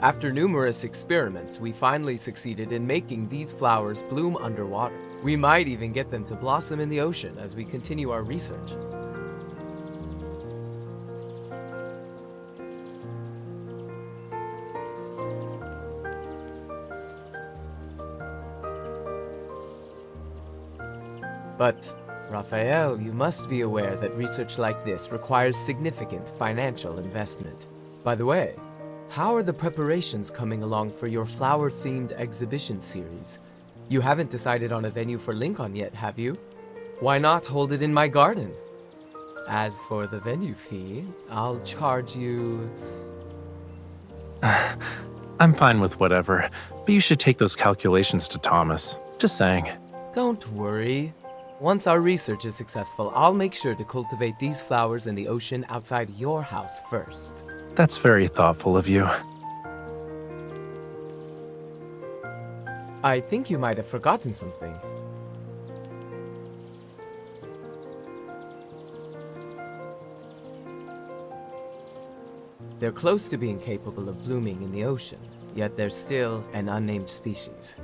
After numerous experiments, we finally succeeded in making these flowers bloom underwater. We might even get them to blossom in the ocean as we continue our research. But, Raphael, you must be aware that research like this requires significant financial investment. By the way, how are the preparations coming along for your flower-themed exhibition series? You haven't decided on a venue for Lincoln yet, have you? Why not hold it in my garden? As for the venue fee, I'll charge you... I'm fine with whatever, but you should take those calculations to Thomas. Just saying. Don't worry. Once our research is successful, I'll make sure to cultivate these flowers in the ocean outside your house first. That's very thoughtful of you. I think you might have forgotten something. They're close to being capable of blooming in the ocean, yet they're still an unnamed species.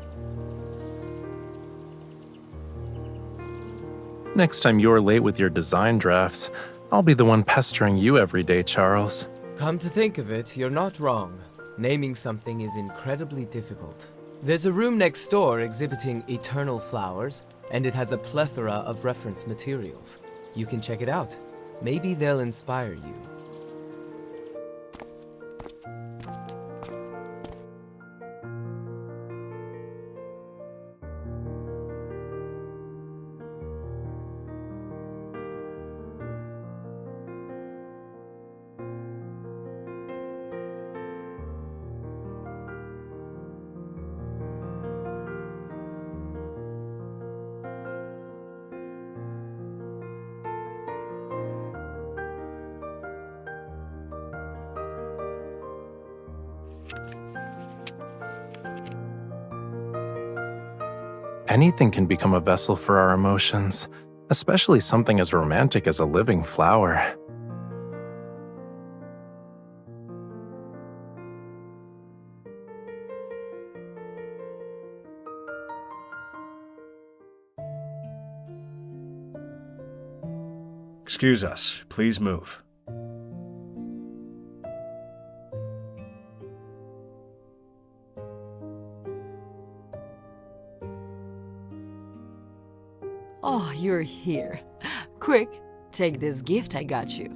Next time you're late with your design drafts, I'll be the one pestering you every day, Charles. Come to think of it, you're not wrong. Naming something is incredibly difficult. There's a room next door exhibiting eternal flowers, and it has a plethora of reference materials. You can check it out. Maybe they'll inspire you. Anything can become a vessel for our emotions, especially something as romantic as a living flower. Excuse us. Please move. Oh, you're here. Quick, take this gift I got you.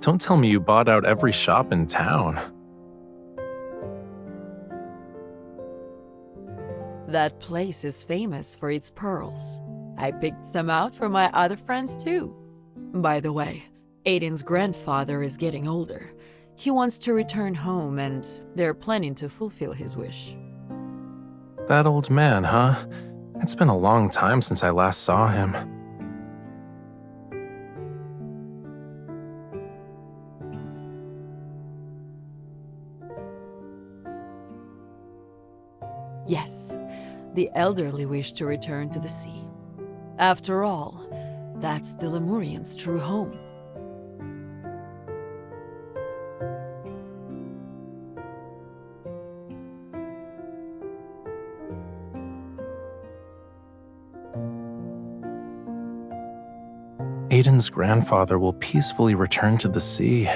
Don't tell me you bought out every shop in town. That place is famous for its pearls. I picked some out for my other friends too. By the way, Aiden's grandfather is getting older. He wants to return home and they're planning to fulfill his wish. That old man, huh? It's been a long time since I last saw him. Yes, the elderly wish to return to the sea. After all, that's the Lemurians' true home. Aiden's grandfather will peacefully return to the sea,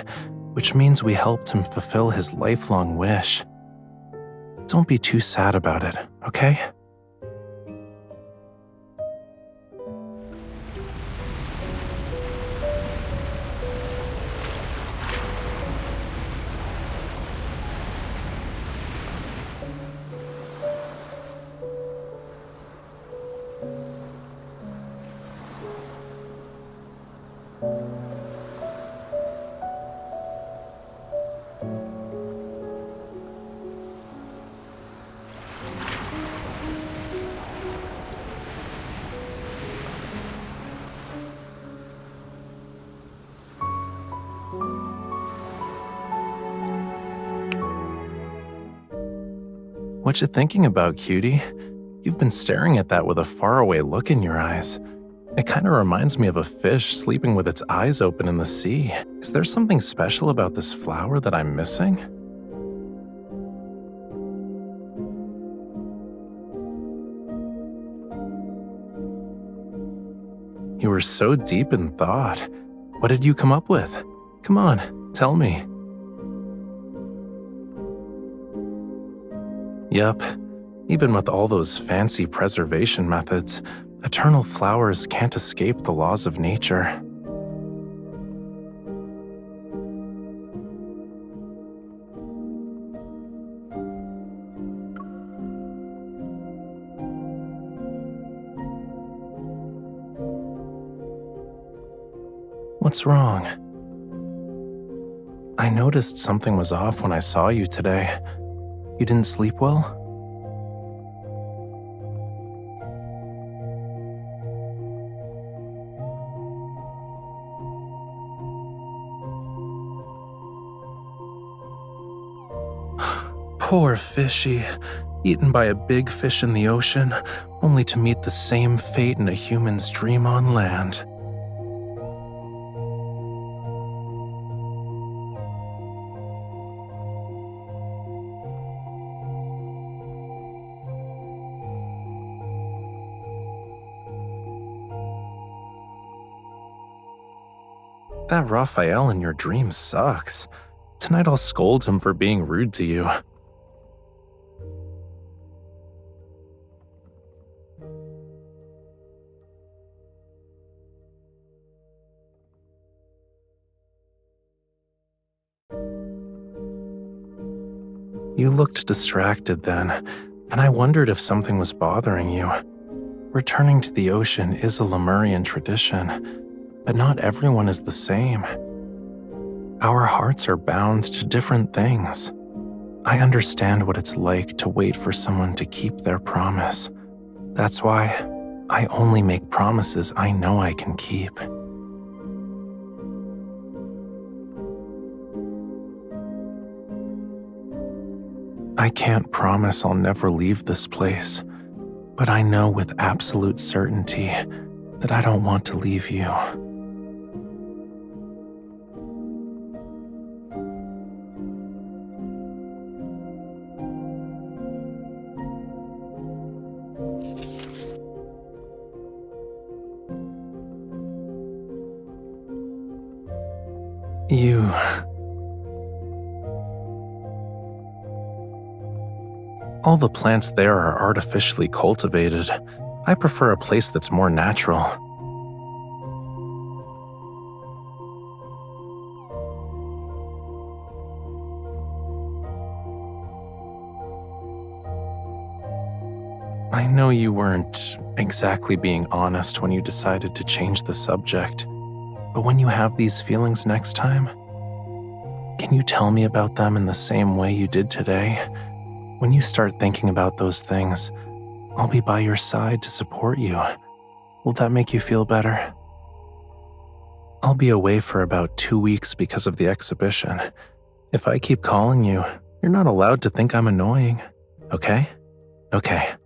which means we helped him fulfill his lifelong wish. Don't be too sad about it, okay? What you thinking about, cutie? You've been staring at that with a faraway look in your eyes. It kind of reminds me of a fish sleeping with its eyes open in the sea. Is there something special about this flower that I'm missing? You were so deep in thought. What did you come up with? Come on, tell me. Yup, even with all those fancy preservation methods, eternal flowers can't escape the laws of nature. What's wrong? I noticed something was off when I saw you today. You didn't sleep well? Poor fishy, eaten by a big fish in the ocean, only to meet the same fate in a human's dream on land. That Raphael in your dream sucks. Tonight I'll scold him for being rude to you. You looked distracted then, and I wondered if something was bothering you. Returning to the ocean is a Lemurian tradition, but not everyone is the same. Our hearts are bound to different things. I understand what it's like to wait for someone to keep their promise. That's why I only make promises I know I can keep. I can't promise I'll never leave this place, but I know with absolute certainty that I don't want to leave you. All the plants there are artificially cultivated. I prefer a place that's more natural. I know you weren't exactly being honest when you decided to change the subject, but when you have these feelings next time, can you tell me about them in the same way you did today? When you start thinking about those things, I'll be by your side to support you. Will that make you feel better? I'll be away for about 2 weeks because of the exhibition. If I keep calling you, you're not allowed to think I'm annoying, okay? Okay.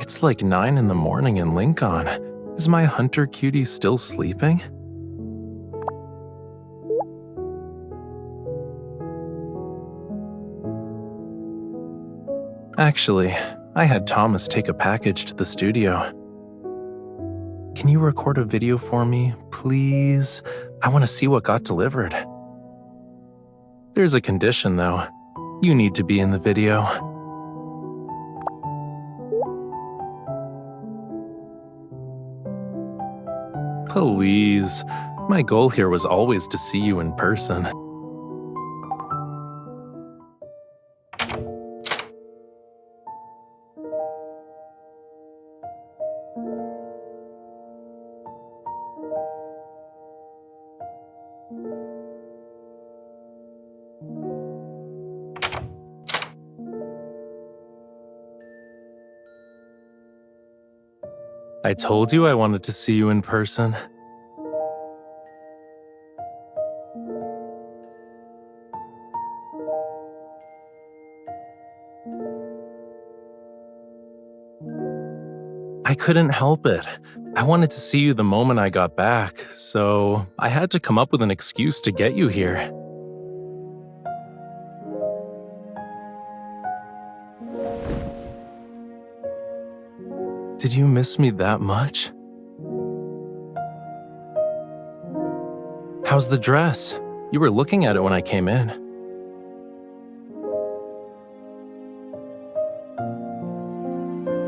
It's like 9 in the morning in Lincoln. Is my hunter cutie still sleeping? Actually, I had Thomas take a package to the studio. Can you record a video for me, please? I want to see what got delivered. There's a condition, though. You need to be in the video. Please. My goal here was always to see you in person. I told you I wanted to see you in person. I couldn't help it. I wanted to see you the moment I got back, so I had to come up with an excuse to get you here. Did you miss me that much? How's the dress? You were looking at it when I came in.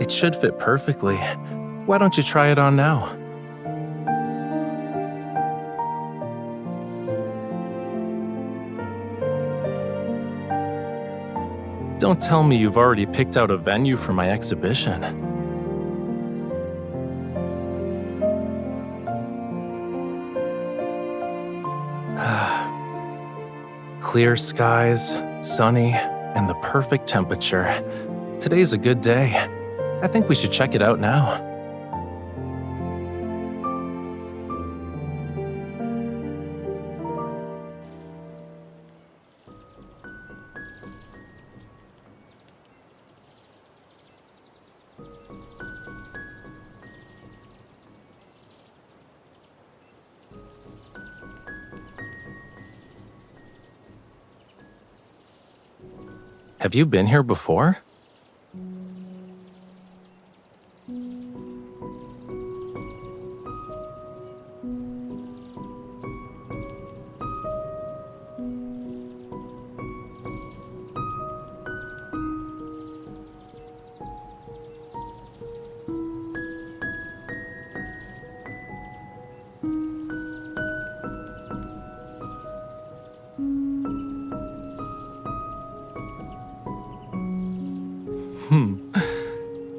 It should fit perfectly. Why don't you try it on now? Don't tell me you've already picked out a venue for my exhibition. Clear skies, sunny, and the perfect temperature. Today's a good day. I think we should check it out now. Have you been here before?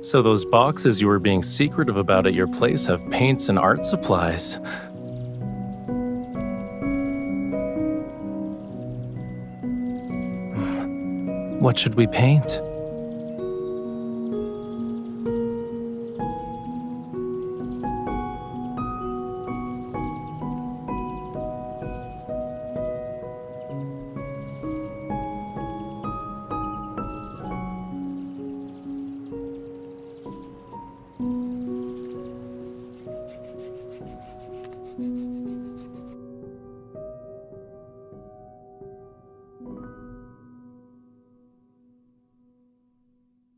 So those boxes you were being secretive about at your place have paints and art supplies. What should we paint?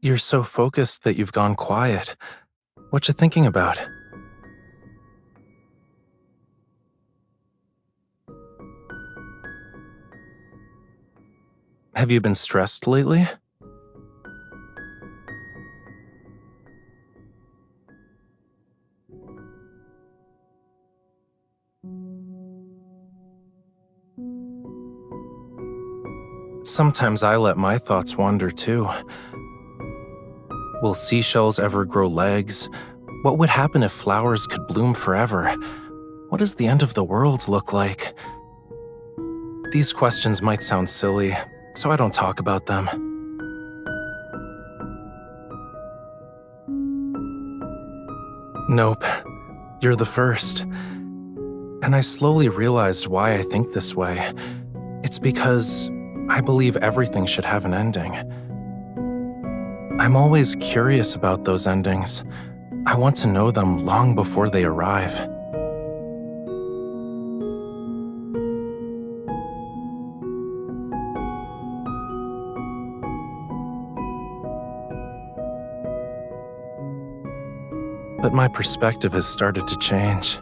You're so focused that you've gone quiet. What you thinking about? Have you been stressed lately? Sometimes I let my thoughts wander too. Will seashells ever grow legs? What would happen if flowers could bloom forever? What does the end of the world look like? These questions might sound silly, so I don't talk about them. Nope, you're the first. And I slowly realized why I think this way. It's because I believe everything should have an ending. I'm always curious about those endings. I want to know them long before they arrive. But my perspective has started to change.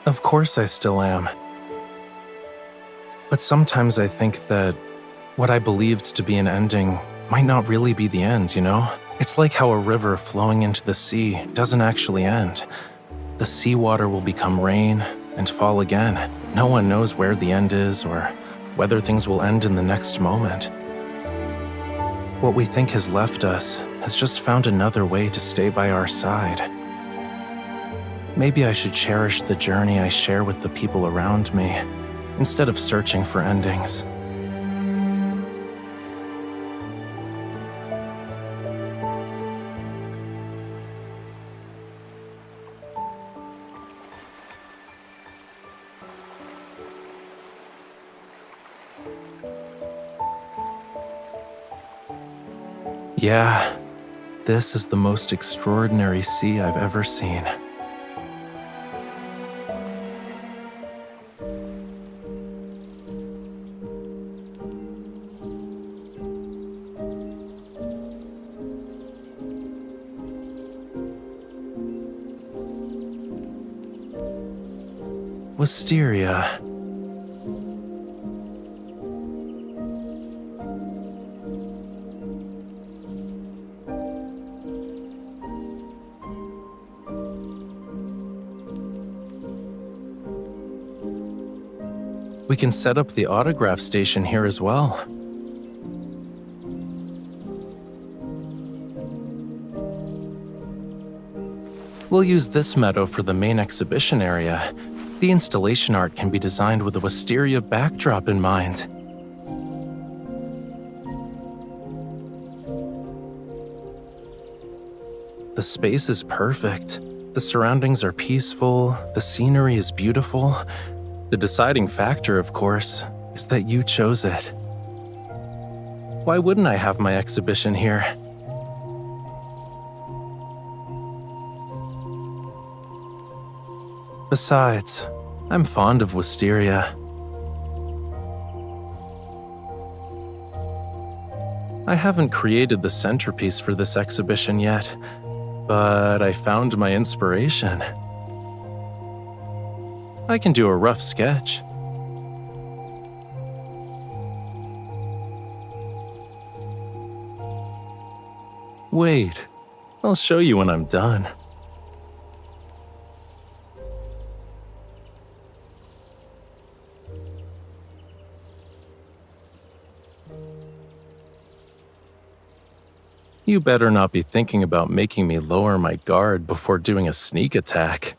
Of course I still am. But sometimes I think that what I believed to be an ending might not really be the end, you know? It's like how a river flowing into the sea doesn't actually end. The seawater will become rain and fall again. No one knows where the end is or whether things will end in the next moment. What we think has left us has just found another way to stay by our side. Maybe I should cherish the journey I share with the people around me, instead of searching for endings. Yeah, this is the most extraordinary sea I've ever seen. Wisteria. We can set up the autograph station here as well. We'll use this meadow for the main exhibition area. The installation art can be designed with a Wisteria backdrop in mind. The space is perfect. The surroundings are peaceful. The scenery is beautiful. The deciding factor, of course, is that you chose it. Why wouldn't I have my exhibition here? Besides, I'm fond of Wisteria. I haven't created the centerpiece for this exhibition yet, but I found my inspiration. I can do a rough sketch. Wait, I'll show you when I'm done. You better not be thinking about making me lower my guard before doing a sneak attack.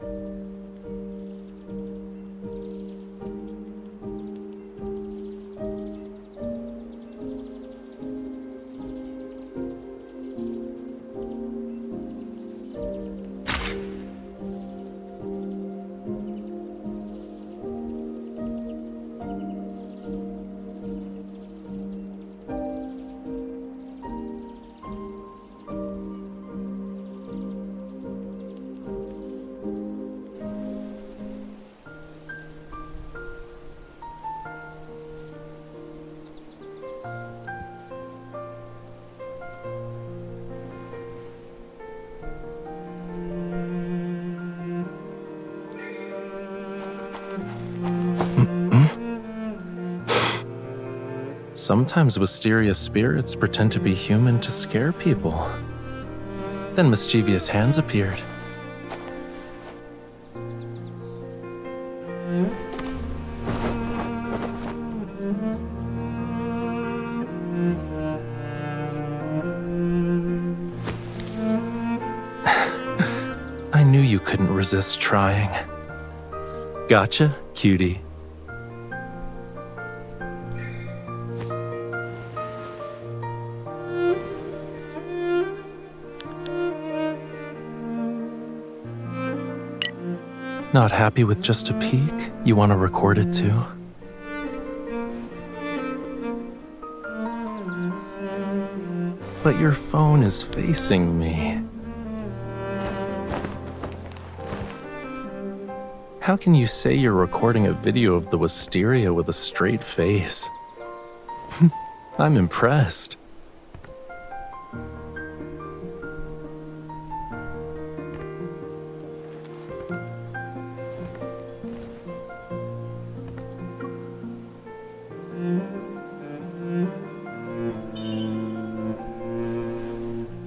Sometimes Wisteria spirits pretend to be human to scare people. Then mischievous hands appeared. couldn't resist trying. Gotcha, cutie. Not happy with just a peek? You want to record it too? But your phone is facing me. How can you say you're recording a video of the Wisteria with a straight face? I'm impressed.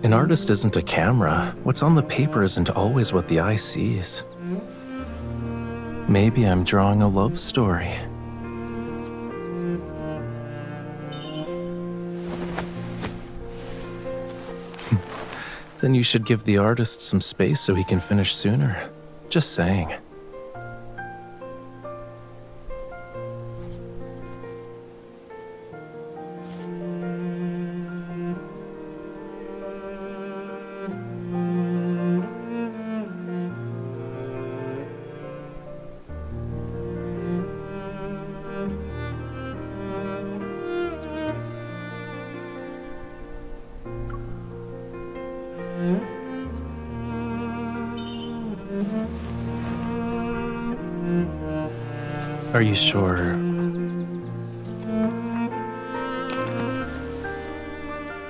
An artist isn't a camera. What's on the paper isn't always what the eye sees. Maybe I'm drawing a love story. Then you should give the artist some space so he can finish sooner. Just saying. Are you sure?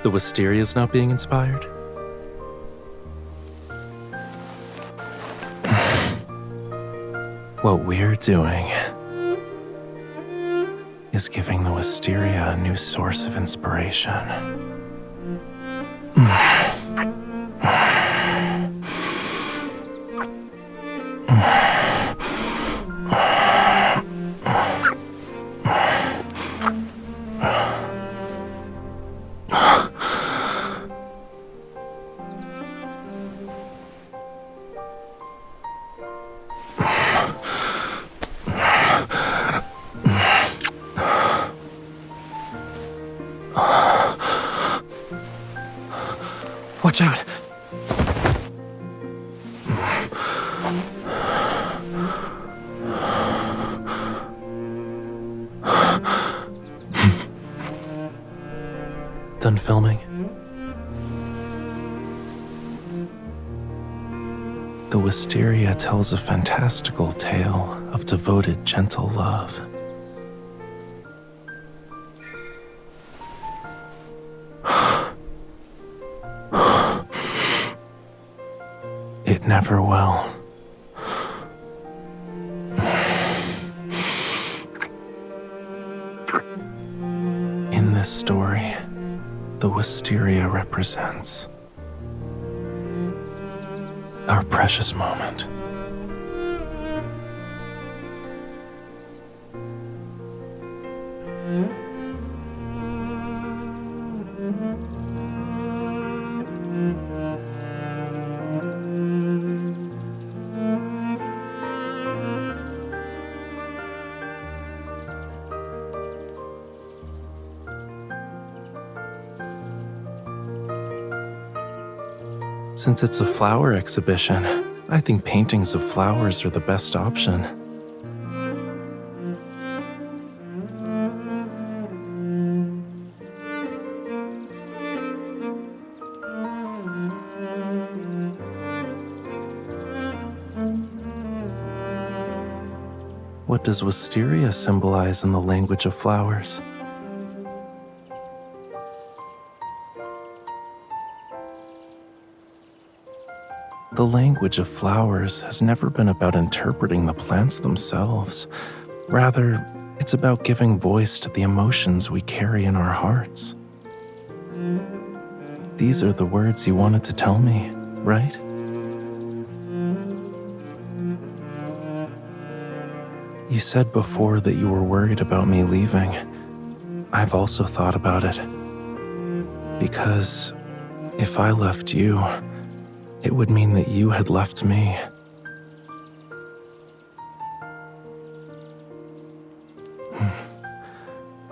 The Wisteria is not being inspired? What we're doing is giving the Wisteria a new source of inspiration. Watch out! Done filming? The Wisteria tells a fantastical tale of devoted, gentle love. It never will. In this story, the Wisteria represents our precious moment. Since it's a flower exhibition, I think paintings of flowers are the best option. What does Wisteria symbolize in the language of flowers? The language of flowers has never been about interpreting the plants themselves. Rather, it's about giving voice to the emotions we carry in our hearts. These are the words you wanted to tell me, right? You said before that you were worried about me leaving. I've also thought about it. Because if I left you, it would mean that you had left me.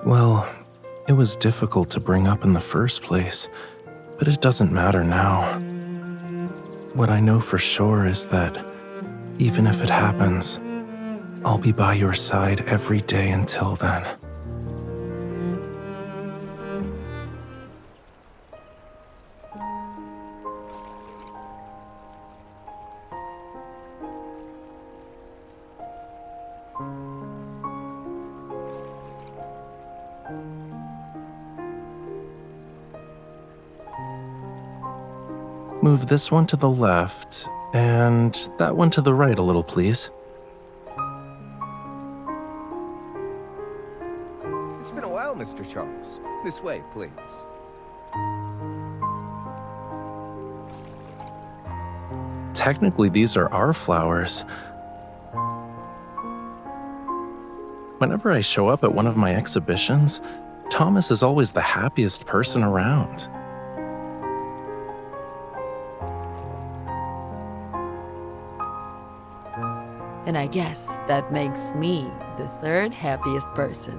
Well, it was difficult to bring up in the first place, but it doesn't matter now. What I know for sure is that, even if it happens, I'll be by your side every day until then. Move this one to the left, and that one to the right a little, please. It's been a while, Mr. Charles. This way, please. Technically, these are our flowers. Whenever I show up at one of my exhibitions, Thomas is always the happiest person around. And I guess that makes me the third happiest person.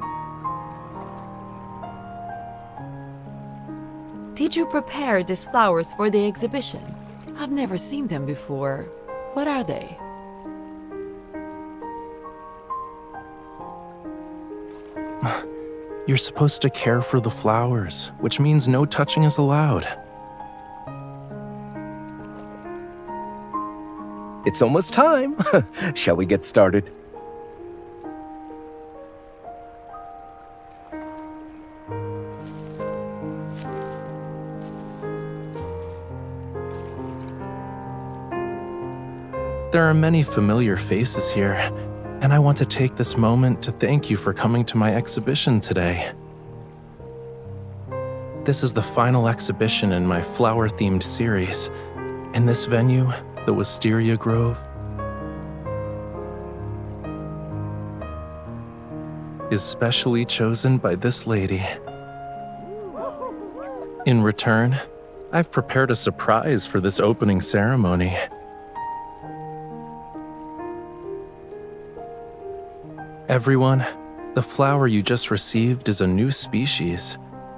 Did you prepare these flowers for the exhibition? I've never seen them before. What are they? You're supposed to care for the flowers, which means no touching is allowed. It's almost time. Shall we get started? There are many familiar faces here, and I want to take this moment to thank you for coming to my exhibition today. This is the final exhibition in my flower-themed series, and this venue, the Wisteria Grove, is specially chosen by this lady. In return, I've prepared a surprise for this opening ceremony. Everyone, the flower you just received is a new species.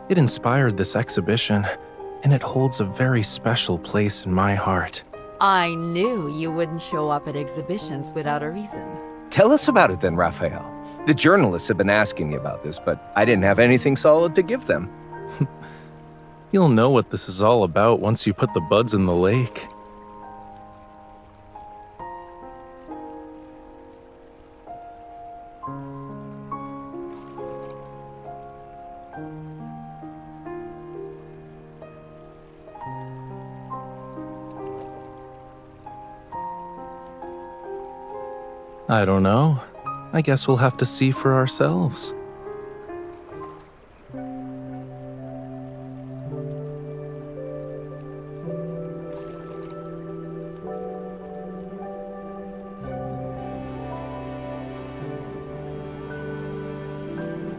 It inspired this exhibition, and it holds a very special place in my heart. I knew you wouldn't show up at exhibitions without a reason. Tell us about it then, Raphael. The journalists have been asking me about this, but I didn't have anything solid to give them. You'll know what this is all about once you put the buds in the lake. I don't know. I guess we'll have to see for ourselves.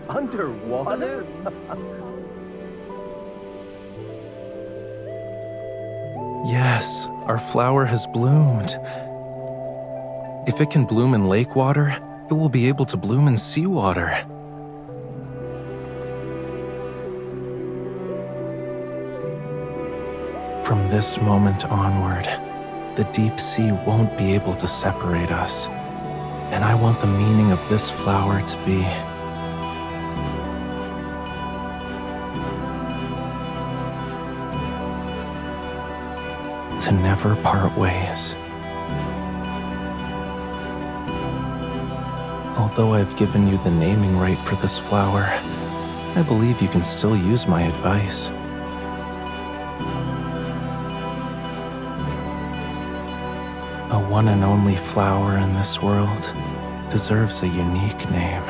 Underwater? Yes, our flower has bloomed. If it can bloom in lake water, it will be able to bloom in seawater. From this moment onward, the deep sea won't be able to separate us, and I want the meaning of this flower to be to never part ways. Although I've given you the naming right for this flower, I believe you can still use my advice. A one and only flower in this world deserves a unique name.